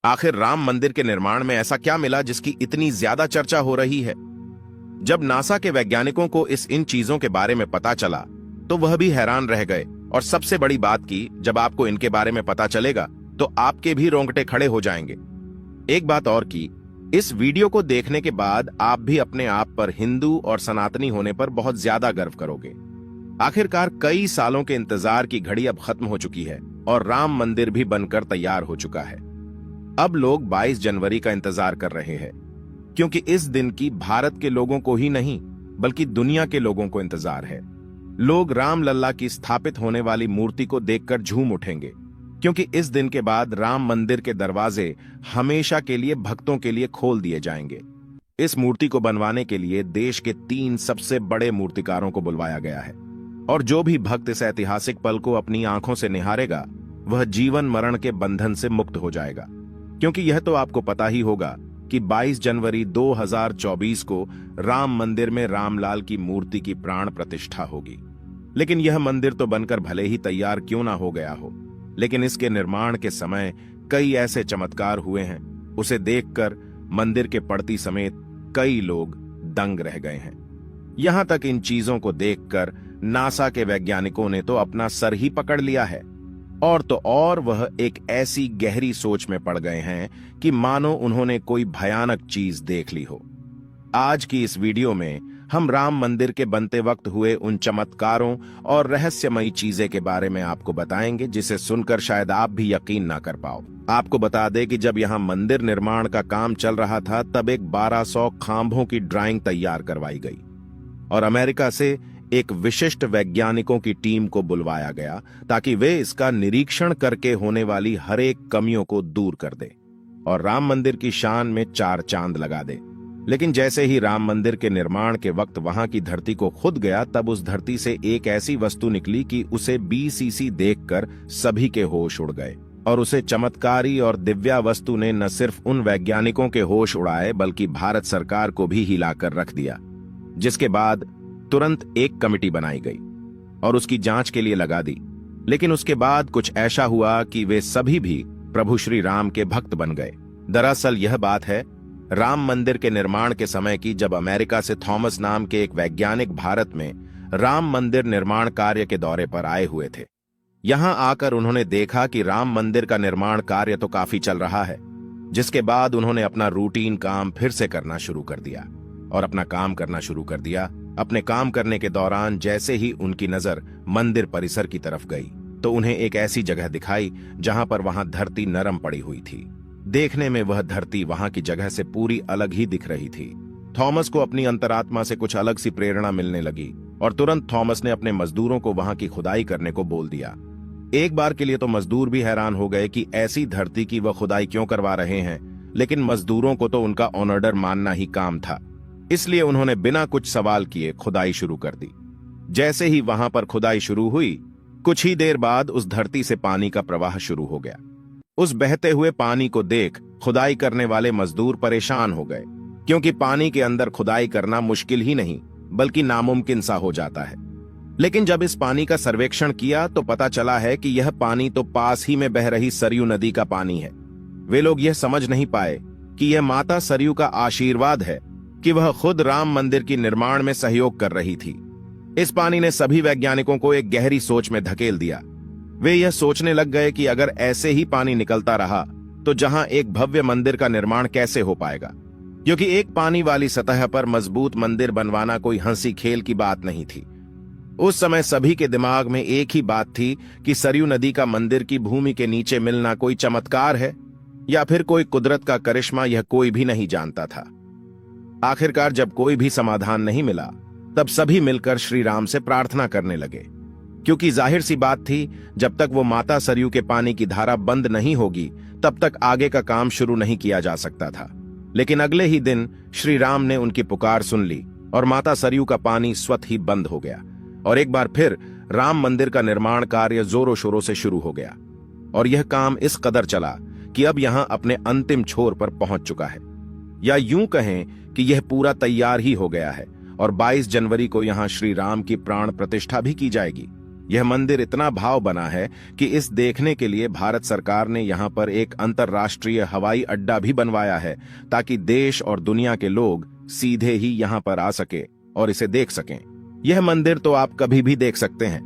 आखिर राम मंदिर के निर्माण में ऐसा क्या मिला जिसकी इतनी ज्यादा चर्चा हो रही है? जब नासा के वैज्ञानिकों को इन चीजों के बारे में पता चला तो वह भी हैरान रह गए। और सबसे बड़ी बात की, जब आपको इनके बारे में पता चलेगा तो आपके भी रोंगटे खड़े हो जाएंगे। एक बात और की, इस वीडियो को देखने के बाद आप भी अपने आप पर हिंदू और सनातनी होने पर बहुत ज्यादा गर्व करोगे। आखिरकार कई सालों के इंतजार की घड़ी अब खत्म हो चुकी है और राम मंदिर भी बनकर तैयार हो चुका है। अब लोग 22 जनवरी का इंतजार कर रहे हैं, क्योंकि इस दिन की भारत के लोगों को ही नहीं बल्कि दुनिया के लोगों को इंतजार है। लोग राम लल्ला की स्थापित होने वाली मूर्ति को देखकर झूम उठेंगे, क्योंकि इस दिन के बाद राम मंदिर के दरवाजे हमेशा के लिए भक्तों के लिए खोल दिए जाएंगे। इस मूर्ति को बनवाने के लिए देश के 3 सबसे बड़े मूर्तिकारों को बुलवाया गया है, और जो भी भक्त इस ऐतिहासिक पल को अपनी आंखों से निहारेगा वह जीवन मरण के बंधन से मुक्त हो जाएगा। क्योंकि यह तो आपको पता ही होगा कि 22 जनवरी 2024 को राम मंदिर में रामलाल की मूर्ति की प्राण प्रतिष्ठा होगी। लेकिन यह मंदिर तो बनकर भले ही तैयार क्यों ना हो गया हो, लेकिन इसके निर्माण के समय कई ऐसे चमत्कार हुए हैं, उसे देखकर मंदिर के पड़ती समेत कई लोग दंग रह गए हैं। यहां तक इन चीजों को देखकर नासा के वैज्ञानिकों ने तो अपना सर ही पकड़ लिया है, और तो और वह एक ऐसी गहरी सोच में पड़ गए हैं कि मानो उन्होंने कोई भयानक चीज देख ली हो। आज की इस वीडियो में हम राम मंदिर के बनते वक्त हुए उन चमत्कारों और रहस्यमयी चीजें के बारे में आपको बताएंगे, जिसे सुनकर शायद आप भी यकीन ना कर पाओ। आपको बता दें कि जब यहां मंदिर निर्माण का काम चल रहा था तब एक 1200 खांभों की ड्राइंग तैयार करवाई गई और अमेरिका से एक विशिष्ट वैज्ञानिकों की टीम को बुलवाया गया ताकि वे इसका निरीक्षण करके होने वाली हर एक कमियों को दूर कर दे और राम मंदिर की शान में 4 चांद लगा दे। लेकिन जैसे ही राम मंदिर के निर्माण के वक्त वहां की धरती को खुद गया, तब उस धरती से एक ऐसी वस्तु निकली कि उसे BCC देखकर सभी के होश उड़ गए। और उसे चमत्कारी और दिव्या वस्तु ने न सिर्फ उन वैज्ञानिकों के होश उड़ाए बल्कि भारत सरकार को भी हिलाकर रख दिया, जिसके बाद तुरंत एक कमेटी बनाई गई और उसकी जांच के लिए लगा दी। लेकिन उसके बाद कुछ ऐसा हुआ कि वे सभी भी प्रभु श्री राम के भक्त बन गए। दरअसल यह बात है राम मंदिर के निर्माण के समय की, जब अमेरिका से थॉमस नाम के एक वैज्ञानिक भारत में राम मंदिर निर्माण कार्य के दौरे पर आए हुए थे। यहां आकर उन्होंने देखा कि राम मंदिर का निर्माण कार्य तो काफी चल रहा है, जिसके बाद उन्होंने अपना रूटीन काम फिर से करना शुरू कर दिया और अपना काम करना शुरू कर दिया। अपने काम करने के दौरान जैसे ही उनकी नजर मंदिर परिसर की तरफ गई तो उन्हें एक ऐसी जगह दिखाई जहां पर वहां धरती नरम पड़ी हुई थी। देखने में वह धरती वहां की जगह से पूरी अलग ही दिख रही थी। थॉमस को अपनी अंतरात्मा से कुछ अलग सी प्रेरणा मिलने लगी और तुरंत थॉमस ने अपने मजदूरों को वहां की खुदाई करने को बोल दिया। एक बार के लिए तो मजदूर भी हैरान हो गए कि ऐसी धरती की वह खुदाई क्यों करवा रहे हैं, लेकिन मजदूरों को तो उनका ऑर्डर मानना ही काम था, इसलिए उन्होंने बिना कुछ सवाल किए खुदाई शुरू कर दी। जैसे ही वहां पर खुदाई शुरू हुई, कुछ ही देर बाद उस धरती से पानी का प्रवाह शुरू हो गया। उस बहते हुए पानी को देख खुदाई करने वाले मजदूर परेशान हो गए, क्योंकि पानी के अंदर खुदाई करना मुश्किल ही नहीं बल्कि नामुमकिन सा हो जाता है। लेकिन जब इस पानी का सर्वेक्षण किया तो पता चला है कि यह पानी तो पास ही में बह रही सरयू नदी का पानी है। वे लोग यह समझ नहीं पाए कि यह माता सरयू का आशीर्वाद है कि वह खुद राम मंदिर की निर्माण में सहयोग कर रही थी। इस पानी ने सभी वैज्ञानिकों को एक गहरी सोच में धकेल दिया। वे यह सोचने लग गए कि अगर ऐसे ही पानी निकलता रहा तो जहां एक भव्य मंदिर का निर्माण कैसे हो पाएगा, क्योंकि एक पानी वाली सतह पर मजबूत मंदिर बनवाना कोई हंसी खेल की बात नहीं थी। उस समय सभी के दिमाग में एक ही बात थी कि सरयू नदी का मंदिर की भूमि के नीचे मिलना कोई चमत्कार है या फिर कोई कुदरत का करिश्मा, यह कोई भी नहीं जानता था। आखिरकार जब कोई भी समाधान नहीं मिला तब सभी मिलकर श्री राम से प्रार्थना करने लगे, क्योंकि जाहिर सी बात थी जब तक वो माता सरयू के पानी की धारा बंद नहीं होगी तब तक आगे का काम शुरू नहीं किया जा सकता था। लेकिन अगले ही दिन श्री राम ने उनकी पुकार सुन ली और माता सरयू का पानी स्वतः ही बंद हो गया और एक बार फिर राम मंदिर का निर्माण कार्य जोरों शोरों से शुरू हो गया। और यह काम इस कदर चला कि अब यहां अपने अंतिम छोर पर पहुंच चुका है, या यूं कहें कि यह पूरा तैयार ही हो गया है और 22 जनवरी को यहां श्री राम की प्राण प्रतिष्ठा भी की जाएगी। यह मंदिर इतना भाव बना है कि इस देखने के लिए भारत सरकार ने यहाँ पर एक अंतर्राष्ट्रीय हवाई अड्डा भी बनवाया है, ताकि देश और दुनिया के लोग सीधे ही यहाँ पर आ सके और इसे देख सकें। यह मंदिर तो आप कभी भी देख सकते हैं,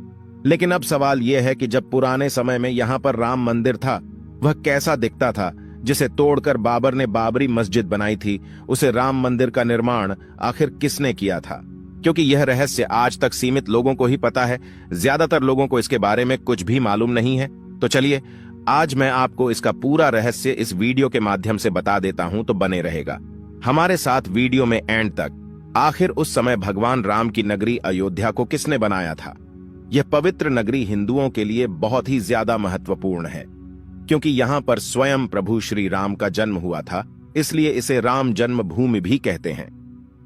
लेकिन अब सवाल यह है कि जब पुराने समय में यहाँ पर राम मंदिर था, वह कैसा दिखता था, जिसे तोड़कर बाबर ने बाबरी मस्जिद बनाई थी। उसे राम मंदिर का निर्माण आखिर किसने किया था? क्योंकि यह रहस्य आज तक सीमित लोगों को ही पता है, ज्यादातर लोगों को इसके बारे में कुछ भी मालूम नहीं है। तो चलिए, आज मैं आपको इसका पूरा रहस्य इस वीडियो के माध्यम से बता देता हूं, तो बने रहेगा हमारे साथ वीडियो में एंड तक। आखिर उस समय भगवान राम की नगरी अयोध्या को किसने बनाया था? यह पवित्र नगरी हिंदुओं के लिए बहुत ही ज्यादा महत्वपूर्ण है, क्योंकि यहां पर स्वयं प्रभु श्री राम का जन्म हुआ था, इसलिए इसे राम जन्मभूमि भी कहते हैं।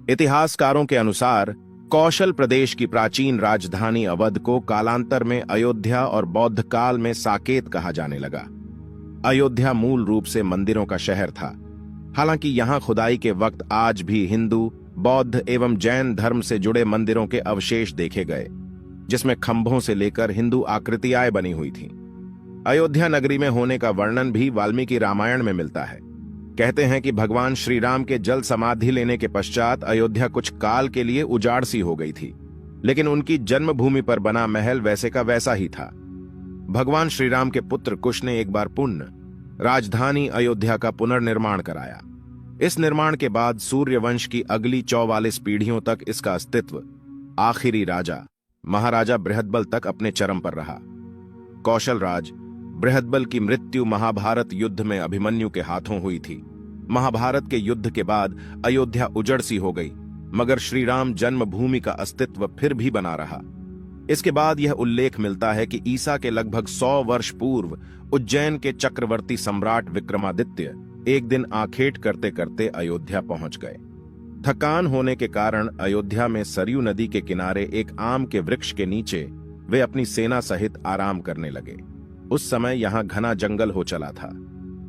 इतिहासकारों के अनुसार कौशल प्रदेश की प्राचीन राजधानी अवध को कालांतर में अयोध्या और बौद्ध काल में साकेत कहा जाने लगा। अयोध्या मूल रूप से मंदिरों का शहर था। हालांकि यहां खुदाई के वक्त आज भी हिंदू, बौद्ध एवं जैन धर्म से जुड़े मंदिरों के अवशेष देखे गए, जिसमें खंभों से लेकर हिंदू आकृतियां बनी हुई थीं। अयोध्या नगरी में होने का वर्णन भी वाल्मीकि रामायण में मिलता है। कहते हैं कि भगवान श्री राम के जल समाधि लेने के पश्चात अयोध्या कुछ काल के लिए उजाड़ सी हो गई थी, लेकिन उनकी जन्मभूमि पर बना महल वैसे का वैसा ही था। भगवान श्री राम के पुत्र कुश ने एक बार पुनः राजधानी अयोध्या का पुनर्निर्माण कराया। इस निर्माण के बाद सूर्यवंश की अगली 44 पीढ़ियों तक इसका अस्तित्व आखिरी राजा महाराजा बृहदबल तक अपने चरम पर रहा। कौशल राज बृहदबल की मृत्यु महाभारत युद्ध में अभिमन्यु के हाथों हुई थी। महाभारत के युद्ध के बाद अयोध्या उजड़ सी हो गई, मगर श्री राम जन्मभूमि का अस्तित्व फिर भी बना रहा। इसके बाद यह उल्लेख मिलता है कि ईसा के लगभग 100 वर्ष पूर्व उज्जैन के चक्रवर्ती सम्राट विक्रमादित्य एक दिन आखेट करते करते अयोध्या पहुंच गए। थकान होने के कारण अयोध्या में सरयू नदी के किनारे एक आम के वृक्ष के नीचे वे अपनी सेना सहित आराम करने लगे। उस समय यहां घना जंगल हो चला था,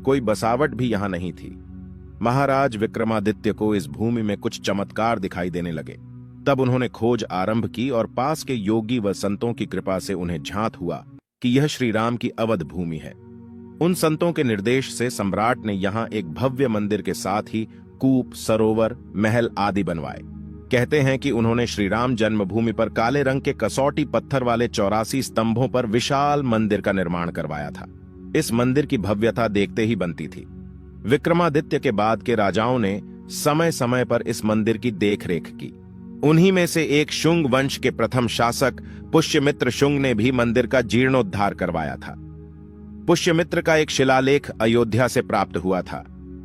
कोई बसावट भी यहां नहीं थी। महाराज विक्रमादित्य को इस भूमि में कुछ चमत्कार दिखाई देने लगे। तब उन्होंने खोज आरंभ की और पास के योगी व संतों की कृपा से उन्हें झांत हुआ कि यह श्री राम की अवध भूमि है। उन संतों के निर्देश से सम्राट ने यहां एक भव्य मंदिर के साथ ही कूप, सरोवर, महल आदि बनवाए। कहते हैं कि उन्होंने श्री राम जन्मभूमि पर काले रंग के कसौटी पत्थर वाले 84 स्तंभों पर विशाल मंदिर का निर्माण करवाया था। इस मंदिर की भव्यता देखते ही बनती थी। विक्रमादित्य के बाद के राजाओं ने समय समय पर इस मंदिर की देखरेख की। उन्हीं में से एक शुंग वंश के प्रथम शासक पुष्यमित्र शुंग ने भी मंदिर का जीर्णोद्धार करवाया था। पुष्यमित्र का एक शिलालेख अयोध्या से प्राप्त हुआ था,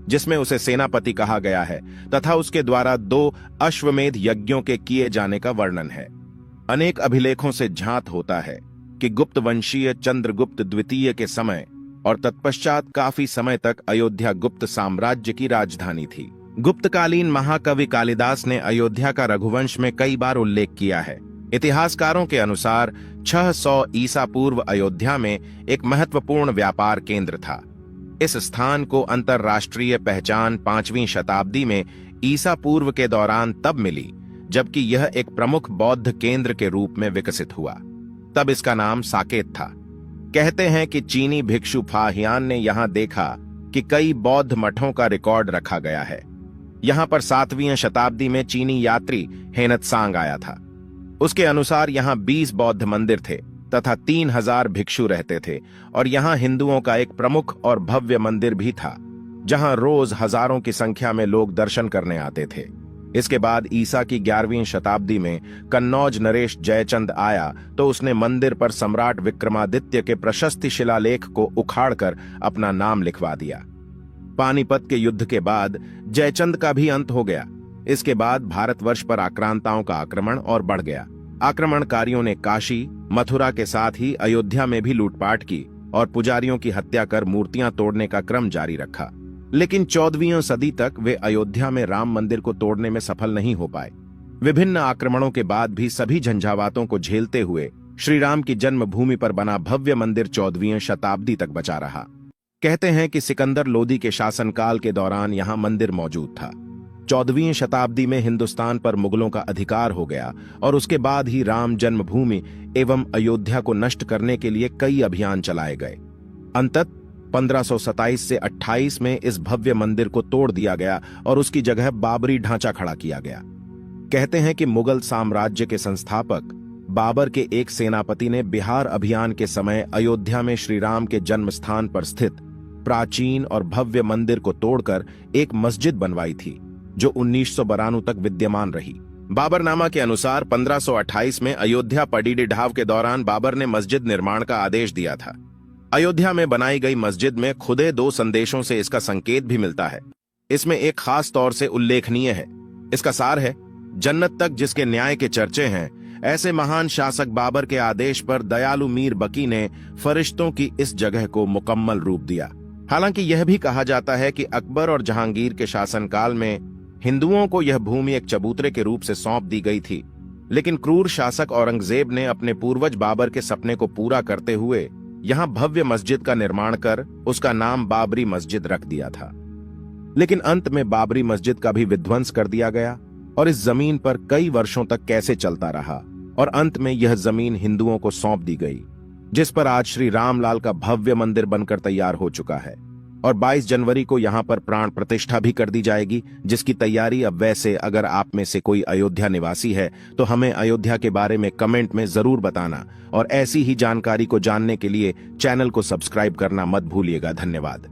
जिसमें उसे सेनापति कहा गया है तथा उसके द्वारा 2 अश्वमेध यज्ञों के किए जाने का वर्णन है। अनेक अभिलेखों से झांत होता है कि गुप्त वंशीय चंद्रगुप्त द्वितीय के समय और तत्पश्चात काफी समय तक अयोध्या गुप्त साम्राज्य की राजधानी थी। गुप्तकालीन महाकवि कालिदास ने अयोध्या का रघुवंश में कई बार उल्लेख किया है। इतिहासकारों के अनुसार 600 ईसा पूर्व अयोध्या में एक महत्वपूर्ण व्यापार केंद्र था। इस स्थान को अंतरराष्ट्रीय पहचान 5वीं शताब्दी में ईसा पूर्व के दौरान तब मिली जबकि यह एक प्रमुख बौद्ध केंद्र के रूप में विकसित हुआ। तब इसका नाम साकेत था। कहते हैं कि चीनी भिक्षु फाहियान ने यहां देखा कि कई बौद्ध मठों का रिकॉर्ड रखा गया है। यहां पर 7वीं शताब्दी में चीनी यात्री हेनत्सांग आया था। उसके अनुसार यहां 20 बौद्ध मंदिर थे तथा 3000 भिक्षु रहते थे, और यहां हिंदुओं का एक प्रमुख और भव्य मंदिर भी था, जहां रोज हजारों की संख्या में लोग दर्शन करने आते थे। इसके बाद ईसा की 11वीं शताब्दी में कन्नौज नरेश जयचंद आया तो उसने मंदिर पर सम्राट विक्रमादित्य के प्रशस्ति शिलालेख को उखाड़कर अपना नाम लिखवा दिया। पानीपत के युद्ध के बाद जयचंद का भी अंत हो गया। इसके बाद भारतवर्ष पर आक्रांताओं का आक्रमण और बढ़ गया। आक्रमणकारियों ने काशी, मथुरा के साथ ही अयोध्या में भी लूटपाट की और पुजारियों की हत्या कर मूर्तियां तोड़ने का क्रम जारी रखा। लेकिन 14वीं सदी तक वे अयोध्या में राम मंदिर को तोड़ने में सफल नहीं हो पाए। विभिन्न आक्रमणों के बाद भी सभी झंझावातों को झेलते हुए श्री राम की जन्मभूमि पर बना भव्य मंदिर 14वीं शताब्दी तक बचा रहा। कहते हैं कि सिकंदर लोदी के शासनकाल के दौरान यहां मंदिर मौजूद था। 14वीं शताब्दी में हिंदुस्तान पर मुगलों का अधिकार हो गया और उसके बाद ही राम जन्मभूमि एवं अयोध्या को नष्ट करने के लिए कई अभियान चलाए गए। अंतत 1527 से 28 में इस भव्य मंदिर को तोड़ दिया गया और उसकी जगह बाबरी ढांचा खड़ा किया गया। कहते हैं कि मुगल साम्राज्य के संस्थापक बाबर के एक सेनापति ने बिहार अभियान के समय अयोध्या में श्री राम के जन्म स्थान पर स्थित प्राचीन और भव्य मंदिर को तोड़कर एक मस्जिद बनवाई थी, जो 1992 तक विद्यमान रही। बाबरनामा के अनुसार 1528 में अयोध्या पडीडी ढाव के दौरान बाबर ने मस्जिद निर्माण का आदेश दिया था। अयोध्या में बनाई गई मस्जिद में खुदे 2 संदेशों से इसका संकेत भी मिलता है। इसमें एक खास तौर से उल्लेखनीय है। इसका सार है, जन्नत तक जिसके न्याय के चर्चे हैं, ऐसे महान शासक बाबर के आदेश पर दयालु मीर बकी ने फरिश्तों की इस जगह को मुकम्मल रूप दिया। हालांकि यह भी कहा जाता है कि अकबर और जहांगीर के शासनकाल में हिंदुओं को यह भूमि एक चबूतरे के रूप से सौंप दी गई थी, लेकिन क्रूर शासक औरंगजेब ने अपने पूर्वज बाबर के सपने को पूरा करते हुए यहां भव्य मस्जिद का निर्माण कर उसका नाम बाबरी मस्जिद रख दिया था। लेकिन अंत में बाबरी मस्जिद का भी विध्वंस कर दिया गया और इस जमीन पर कई वर्षों तक कैसे चलता रहा और अंत में यह जमीन हिंदुओं को सौंप दी गई, जिस पर आज श्री रामलाल का भव्य मंदिर बनकर तैयार हो चुका है और 22 जनवरी को यहां पर प्राण प्रतिष्ठा भी कर दी जाएगी, जिसकी तैयारी अब वैसे अगर आप में से कोई अयोध्या निवासी है तो हमें अयोध्या के बारे में कमेंट में जरूर बताना और ऐसी ही जानकारी को जानने के लिए चैनल को सब्सक्राइब करना मत भूलिएगा। धन्यवाद।